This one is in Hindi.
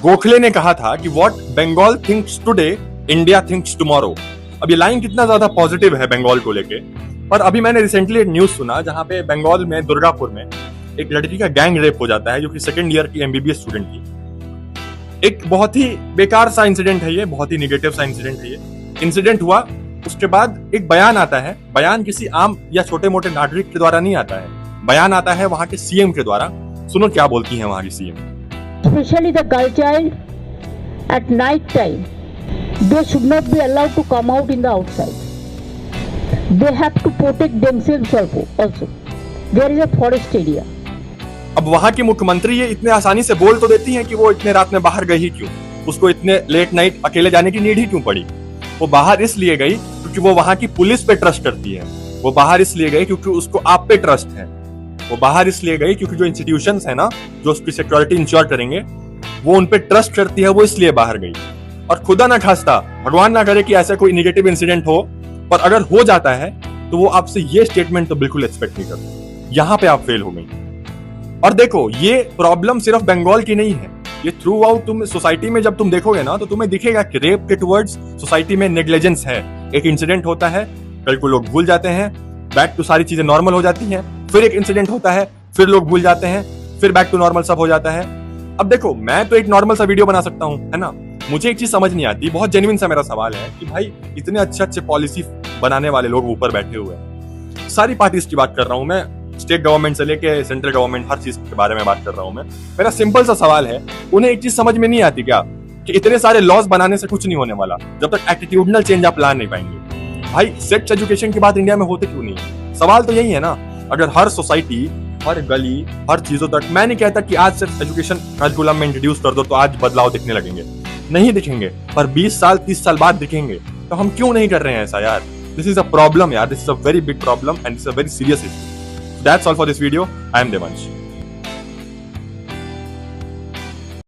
गोखले ने कहा था कि what Bengal thinks today India thinks tomorrow. अब ये लाइन कितना ज्यादा पॉजिटिव है बंगाल को लेके। पर अभी मैंने रिसेंटली एक न्यूज सुना जहां पे बंगाल में दुर्गापुर में एक लड़की का गैंग रेप हो जाता है जो कि सेकंड ईयर की एमबीबीएस स्टूडेंट थी। एक बहुत ही बेकार सा इंसिडेंट है ये, बहुत ही निगेटिव सा इंसिडेंट है ये। इंसिडेंट हुआ, उसके बाद एक बयान आता है। बयान किसी आम या छोटे मोटे नागरिक के द्वारा नहीं आता है, बयान आता है वहां के सीएम के द्वारा। सुनो क्या बोलती हैं वहां की CM. Especially the girl child, at night time, they should not be allowed to come out in the outside. They have to protect themselves also. There is a forest area. अब वहां की मुख्यमंत्री ये इतने आसानी से बोल तो देती हैं कि वो इतने रात में बाहर गई ही क्यों, उसको इतने लेट नाइट अकेले जाने की नीड ही क्यों पड़ी। वो बाहर इसलिए गई क्योंकि वो वहां की पुलिस पे ट्रस्ट करती है। वो बाहर इसलिए गई क्योंकि उसको आप पे ट्रस्ट है। वो बाहर इसलिए गई क्योंकि जो इंस्टीट्यूशंस है ना, जो उसकी सिक्योरिटी इंश्योर करेंगे, वो उन पे ट्रस्ट करती है, वो इसलिए बाहर गई। और खुदा ना खास्ता, भगवान ना करे कि ऐसा कोई नेगेटिव इंसिडेंट हो, पर अगर हो जाता है तो वो आपसे ये स्टेटमेंट तो बिल्कुल एक्सपेक्ट नहीं करते। यहां पे आप फेल हो गई। और देखो, ये प्रॉब्लम सिर्फ बंगाल की नहीं है, ये थ्रू आउट तुम सोसाइटी में जब तुम देखोगे ना तो तुम्हें दिखेगा कि रेप के टुवर्ड्स सोसाइटी में नेग्लिजेंस है। एक इंसिडेंट होता है, कल को लोग भूल जाते हैं, बैक टू सारी चीजें नॉर्मल हो जाती हैं। फिर एक इंसिडेंट होता है, फिर लोग भूल जाते हैं, फिर बैक टू नॉर्मल सब हो जाता है। अब देखो, मैं तो एक नॉर्मल सा वीडियो बना सकता हूं, है ना। मुझे एक चीज समझ नहीं आती, बहुत जेन्युइन सा मेरा सवाल है कि भाई इतने अच्छे अच्छे पॉलिसी बनाने वाले लोग ऊपर बैठे हुए हैं, सारी पार्टीज की बात कर रहा हूं मैं, स्टेट गवर्नमेंट से लेके सेंट्रल गवर्नमेंट, हर चीज के बारे में बात कर रहा हूं मैं। मेरा सिंपल सा सवाल है, उन्हें एक चीज समझ में नहीं आती क्या कि इतने सारे लॉज बनाने से कुछ नहीं होने वाला जब तक एटीट्यूडनल चेंज आप ला नहीं पाएंगे। भाई सेक्स एजुकेशन की बात इंडिया में होते क्यों नहीं है? सवाल तो यही है ना। अगर हर सोसाइटी, हर गली, हर चीजों तक, मैं नहीं कहता कि आज सिर्फ एजुकेशन करिकुलम में इंट्रोड्यूस कर दो तो आज बदलाव दिखने लगेंगे, नहीं दिखेंगे, पर 20 साल 30 साल बाद दिखेंगे। तो हम क्यों नहीं कर रहे हैं ऐसा यार? दिस इज अ प्रॉब्लम यार, this is a very big problem and this is a very serious issue. That's all for this video. I am Devansh.